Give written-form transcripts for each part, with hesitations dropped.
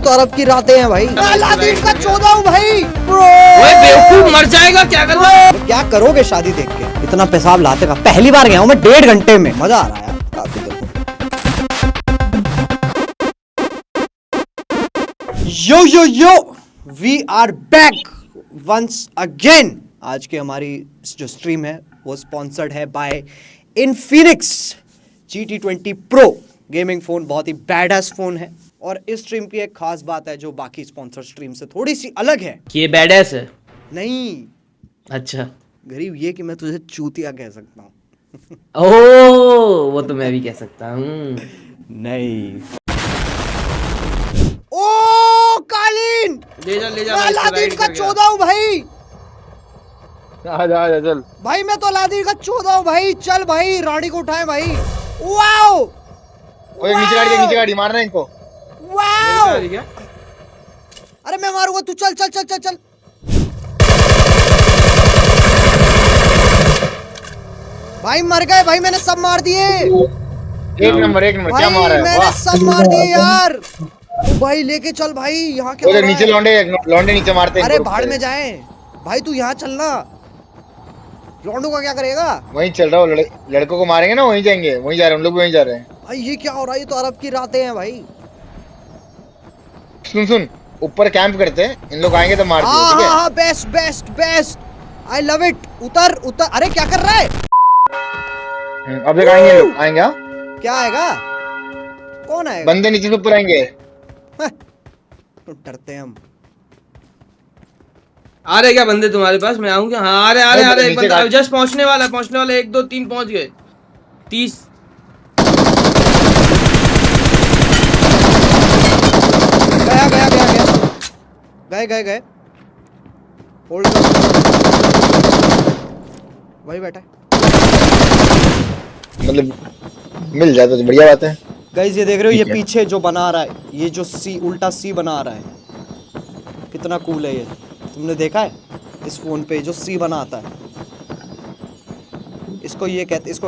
तो अरब की रातें हैं भाई। अलादीन का 14 हूँ भाई। ओए बेवकूफ, मर जाएगा, क्या कर रहा है? क्या करोगे शादी देख के? इतना पेशाब लाते का पहली बार गया हूँ मैं 1.5 घंटे में। मजा आ रहा है यार काफी। देखो yo we are back once again. आज की हमारी जो स्ट्रीम है वो स्पॉन्सर्ड है by Infinix GT20 Pro gaming phone. बहुत ही बैडएस फोन है और इस स्ट्रीम की एक खास बात है जो बाकी स्पॉन्सर्ड स्ट्रीम से थोड़ी सी अलग है कि ये बैडएस है। नहीं, अच्छा, गरीब ये कि मैं तुझे चूतिया कह सकता हूँ। ओ वो तो मैं भी कह सकता हूँ। नहीं। ओ कालीन, ले जा मैं अलादीन का 14 हूँ भाई। आजा चल भाई मैं तो अलादीन का 14 हूँ भाई। चल भाई रानी को उठाए भाई। वाओ ओए नीचे गाड़ी मारना इनको। वाओ, अरे मैं मारूंगा, तू चल चल चल चल चल। भाई मर गए भाई, मैंने सब मार दिए। एक नंबर क्या मारा है? मैंने सब मार दिए यार। भाई लेके चल भाई, यहाँ क्या हो रहा है? नीचे लौंडे नीचे मारते हैं। अरे भाड़ में जाए भाई, तू यहाँ चलना। लौंडू का क्या करेगा? वहीं चल रहा हूँ, लड़कों को मारेंगे ना, वहीं जाएंगे, वहीं जा रहे हैं हम लोग, वहीं जा रहे हैं। भाई ये क्या हो रहा है? ये तो अरब की रातें हैं भाई। सुन ऊपर कैंप करते हैं, इन लोग आएंगे तो मार दियो, ठीक है? हाँ best best best, I love it. उतर उतर। अरे क्या कर रहा है? अब देख आएंगे लोग, आएंगे। हाँ क्या आएगा? कौन आएगा? बंदे नीचे से ऊपर आएंगे। तो डरते हैं हम। आ रहे क्या बंदे तुम्हारे पास? मैं आऊँ क्या? हाँ आ रहे एक बंदा जस्ट पहुंचने वाला है, 1 2 3 पहुंच गए। 30 गए। होल्ड कर। वही बैठा है। मतलब मिल जाए तो बढ़िया बात है। गाइस ये देख रहे हो, ये पीछे जो बना रहा है, ये जो उल्टा सी बना रहा है, कितना कूल है ये। तुमने देखा है इस फोन पे जो सी बनाता है? इसको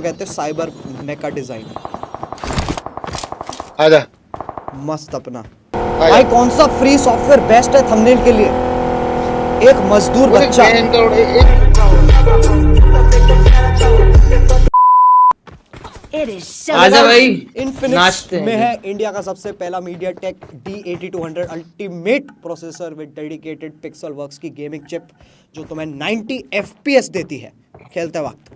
कहते हैं साइबर मेका डिजाइन। आजा मस्त अपना। भाई कौन सा फ्री सॉफ्टवेयर बेस्ट है थंबनेल के लिए? एक मजदूर बच्चा। आजा भाई, इनफिनिक्स में है इंडिया का सबसे पहला MediaTek D8200 ultimate processor with dedicated pixel works की गेमिंग चिप जो तुम्हें 90 FPS देती है खेलते वक्त।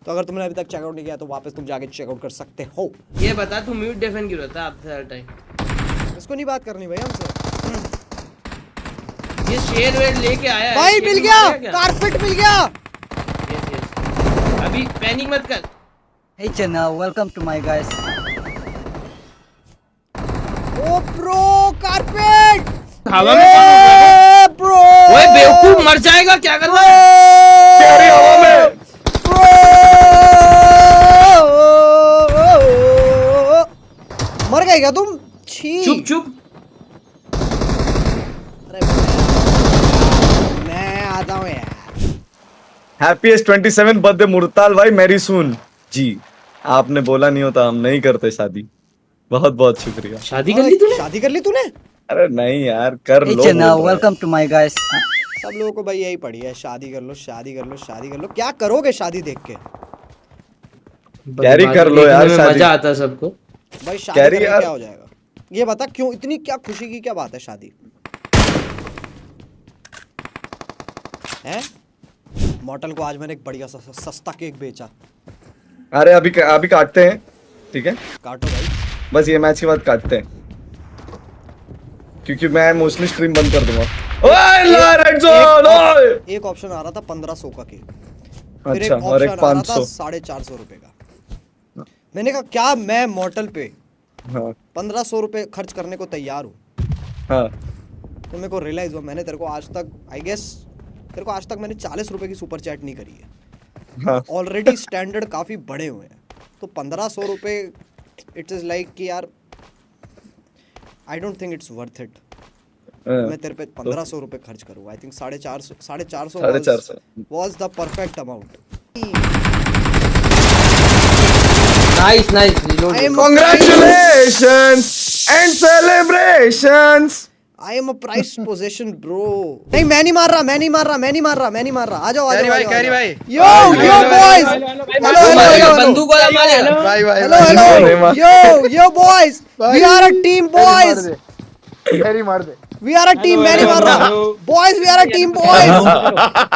तो अगर तुमने अभी तक चेकआउट नहीं किया तो वापस तुम जाके चेकआउट कर सकते हो। ये बता तू म्यूट डिफेंड क्यों रहता है आपसे हर टाइम? इसको नहीं बात करनी भाई हमसे। ये शेर वेर लेके आया है भाई, मिल गया कारपेट, मिल गया। अभी पैनिक मत कर। Hey Channa, welcome to my guys. ओ ब्रो कारपेट हवा में कौन उड़ रहा है? ब्रो। ओए बेवकूफ, मर जाएगा, क्या कर रहा है? हवा में मर गए क्या तुम? छी चुप अरे मैं आता हूँ यार। हैप्पीएस्ट 27 बर्थडे मुर्ताल भाई मेरी सुन जी। आपने बोला नहीं होता हम नहीं करते शादी। बहुत बहुत शुक्रिया। शादी कर ली तूने? शादी कर ली तूने? अरे नहीं यार, कर Hey low. Channa, welcome to my guys. सब लोगों को भाई यही पड़ी है, शादी कर लो शादी कर लो शादी कर लो। क्या करोगे शादी देख के? कैरी कर लो यार शादी। मजा आता है सबको भाई शादी करके क्या हो जाएगा? ये बता क्यों इतनी क्या खुशी की क्या बात है शादी है? मॉडल को आज मैंने एक बढ़िया सा सस्ता केक बेचा। अरे अभी काटते हैं, ठीक है? काटो भाई, बस ये मैच के बाद काटते हैं क्योंकि मैं मोस्टली स्ट्रीम बंद कर दूंगा। ओए रेड जोन, ओए एक ऑप्शन आ रहा था 1500 का केक, फिर अच्छा, और एक 500 450 रुपए का। मैंने कहा क्या मैं मॉडल पे हाँ 1500 रुपए खर्च करने को तैयार हूँ? हाँ तो मेरे को रियलाइज हुआ मैंने तेरे को आज तक मैंने 40 रुपए की सुपर चैट नहीं करी है। हाँ ऑलरेडी स्टैंडर्ड काफी बड़े हुए हैं, तो 1500 रुपए इट इज लाइक कि यार I don't think it's worth it. मैं तेरे पे 1500 रुपए खर्च करूँ। I think 450 was the perfect amount. Nice reload. Congratulations and celebrations. I am a price position bro. नहीं मैं नहीं मार रहा, मैं नहीं मार रहा, मैं नहीं मार रहा, मैं नहीं मार रहा। आ जाओ आ जाओ कैरी भाई yo yo boys, hello hello बंदूक वाला मारेगा। भाई भाई hello hello yo yo boys, we are a team boys, Carry मार दे। We are a team. मैं नहीं मार रहा boys, we are a team boys.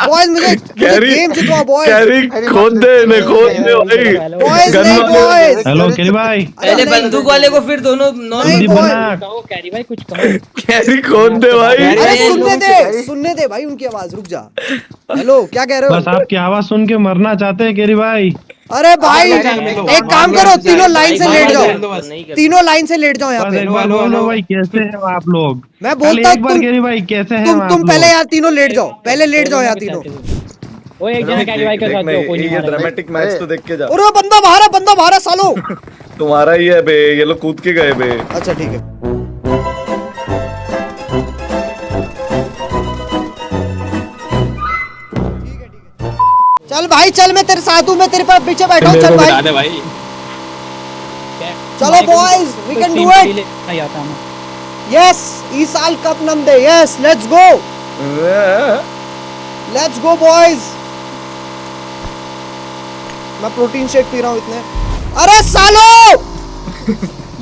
Boys मुझे गेम जितवाओ बॉयज। कैरी खोद दे इन्हें, खोद दे भाई। बॉयज गन नहीं वाले- बॉयज। हेलो केरी भाई, पहले बंदूक वाले को फिर दोनों नॉन नहीं जल्दी बॉयज। बना। कैरी खोद दे भाई। अरे सुनने दे भाई उनकी आवाज। रुक जा। हेलो क्या कह रहे बस हो? आपकी आवाज सुन के मरना चाहते हैं केरी भाई। अरे भाई एक काम करो, तीनों लाइन से लेट जाओ, तीनों लाइन से लेट जाओ यहाँ बस पे। एक बार बोल दो भाई कैसे हैं आप लोग। मैं खाली बोलता एक बार हूँ केरी भाई कैसे हैं आप तुम लोग। पहले यार तीनों लेट जाओ, पहले लेट जाओ यहाँ तीनों। वो एक जना कैरी भाई के साथ जो कोई नहीं ये मारा। ड्रामेटिक मैच तो देख के जा। और वो बंदा बाहर है, बंदा बाहर है सालो। तुम्हारा ही है बे, ये लोग कूद के गए बे। अच्छा ठीक है। चल भाई चल, मैं तेरे साथ हूँ, मैं तेरे पास पीछे बैठा हूँ। चल भाई चलो boys, we can do it. नहीं आता हूं। यस इस साल कप नम दे। Yes let's go, let's go boys. मैं प्रोटीन शेक पी रहा हूँ इतने। अरे सालो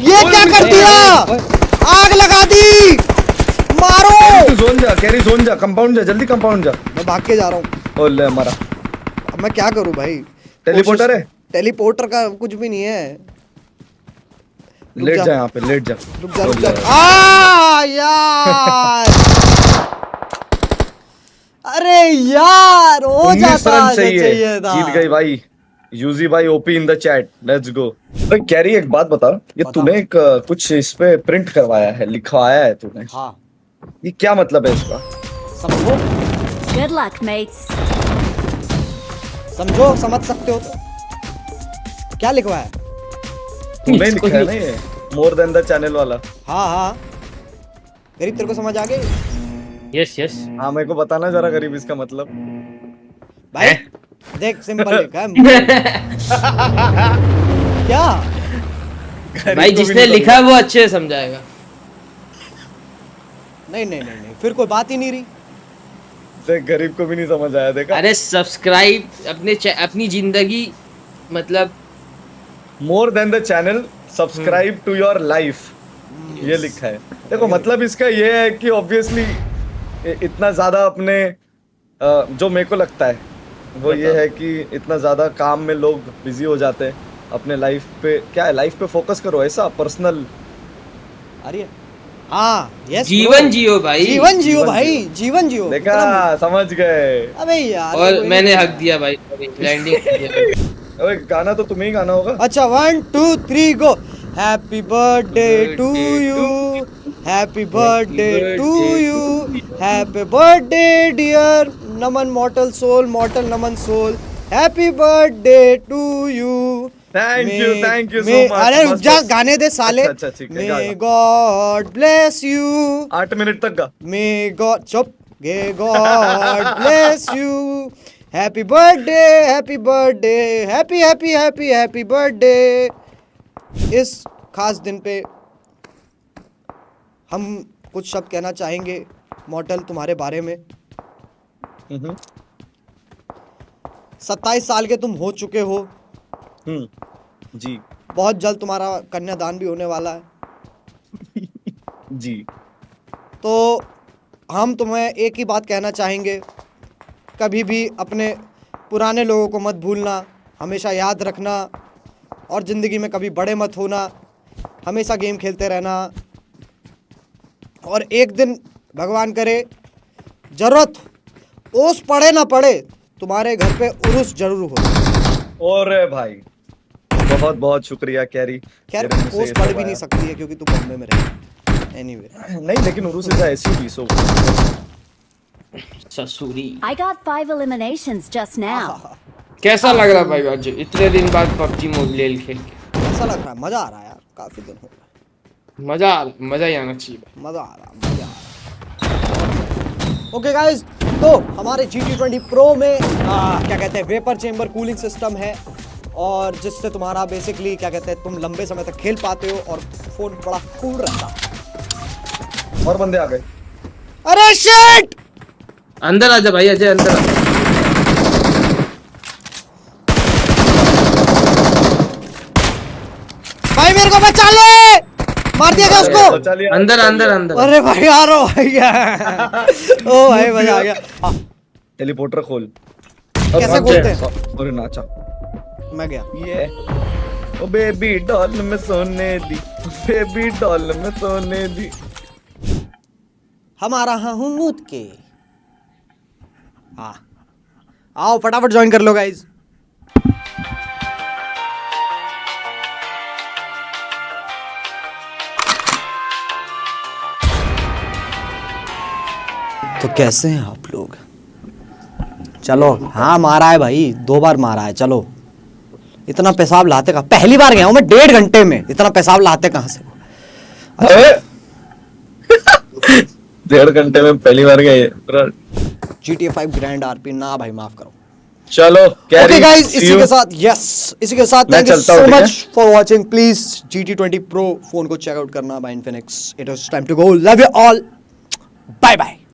ये क्या कर दिया, आग लगा दी, मारो। तू जोन जा, कैरी जोन जा, कंपाउंड जा, जल्दी कंपाउंड जा। मैं भाग के जा रहा हूँ। ओले मरा। अब मैं क्या करूँ भाई? टेलीपोर्टर है? टेलीपोर्टर का कुछ भी नहीं है। रुक लेट जा। जा यहाँ पे, लेट जा। रुक जा रुक जा। यार अरे यार हो 19 जाता रन चाहिए था। जीत गई भाई। यूजी भाई OP in the chat, let's go. भाई कैरी एक बात बता, ये बता। तूने एक कुछ इस पे प्रिंट करवाया है, लिखवाया है तूने, हाँ ये क्या मतलब है इसका? समझो, Good luck, mates. समझो, समझ सकते हो तो क्या लिखवाया? तूने लिखा है ना ये, मोर देन द चैनल वाला। हाँ हाँ गरीब, तेरे को समझ आ गई? Yes yes. हाँ मेरे को बताना जरा गरीब इसका मतलब। भाई देख सिंपल लिखा है। क्या भाई जिसने लिखा है वो अच्छे से समझाएगा। नहीं नहीं नहीं नहीं, फिर कोई बात ही नहीं रही। देख गरीब को भी नहीं समझ आया, देखा? अरे सब्सक्राइब अपनी जिंदगी मतलब more than the channel, subscribe to your life, ये लिखा है। देखो मतलब इसका ये है कि ऑब्वियसली इतना ज्यादा अपने जो मेरे को लगता है वो ये है कि इतना ज्यादा काम में लोग बिजी हो जाते हैं, अपने लाइफ पे क्या है, लाइफ पे फोकस करो, ऐसा पर्सनल। अरे हाँ यस, जीवन जियो भाई, जीवन जियो भाई, जीवन जियो। देखा, समझ गए। अबे यार और कोई मैंने नहीं। हक दिया भाई, लैंडिंग। अबे गाना तो तुम्हें ही गाना होगा। अच्छा 1 2 3 go. Happy birthday to you, happy birthday to you, happy birthday dear Naman mortal soul, mortal Naman soul, happy birthday to you. Thank you so much. अरे रुक जा, गाने दे साले। अच्छा ठीक है, गा, मे गा। गॉड ब्लेस यू, 8 मिनट तक गा। मे गॉड चुप, गे God bless you, happy birthday, happy birthday, happy happy happy happy birthday. इस खास दिन पे हम कुछ शब्द कहना चाहेंगे मॉर्टल तुम्हारे बारे में। 27 साल के तुम हो चुके हो। जी बहुत जल्द तुम्हारा कन्यादान भी होने वाला है। जी। तो हम तुम्हें एक ही बात कहना चाहेंगे, कभी भी अपने पुराने लोगों को मत भूलना, हमेशा याद रखना, और ज़िंदगी में कभी बड़े मत होना, हमेशा गेम खेलते रहना। और एक दिन भगवान करे ज़रूरत ओस पड़े ना पड़े, तुम्हारे घर पे उर्स जरूर हो। और भाई बहुत बहुत शुक्रिया कैरी। खैर तेरे मुंह से ओस ये पड़ सब भी नहीं आया। सकती है क्योंकि तू बॉम्बे में रहे। एनीवे नहीं लेकिन उर्स इज ऐसी भी सो। ससुरी। I got 5 eliminations just now. कैसा लग रहा भाई आज इतने दिन बाद पबजी मोबाइल खेल के? ऐसा लग रहा है, मज़ा आ रहा है यार, काफ़ी दिन हो गए। मजा आ रहा, मजा ही आना चाहिए भाई। मज़ा आ रहा, मज़ा आ रहा। ओके गाइस, तो हमारे GT20 Pro में क्या कहते हैं वेपर चेम्बर कूलिंग सिस्टम है, और जिससे तुम्हारा बेसिकली क्या कहते हैं तुम लंबे समय तक खेल पाते हो और फ़ोन बड़ा कूल रहता है। और बंदे आ गए। अरे शिट अंदर आजा भाई, अजय अंदर आ। भाई मेरे को बचा ले, मार दिया क्या उसको? बचा लिया। अंदर अंदर अंदर। अरे भाई यार ओ भाई ओ भाई मजा आ गया। टेलीपोर्टर खोल। कैसे खोलते हैं? अरे नाचा। मैं गया। ये ओ बेबी डॉल में सोने दी, बेबी डॉल में सोने दी। हम आ रहा हूँ मूत के। हाँ आओ फटाफट ज्वाइन कर लो गाइज। तो कैसे हैं आप लोग? चलो हाँ मारा है भाई, 2 बार मारा है। चलो इतना पेशाब लाते कहाँ? पहली बार गया हूँ मैं 1.5 घंटे में, इतना पेशाब लाते कहाँ से? डेढ़ घंटे में पहली बार गए। GTA 5 ग्रैंड आरपी ना भाई, माफ करो। चलो ओके गाइस, इसी के साथ इसी के साथ मैं थैंक यू चलता सो हूँ, ठीक much for watching. Please GT20 Pro phone को चेकआउट करना by Infinix. It is time to go. Love you all, bye bye.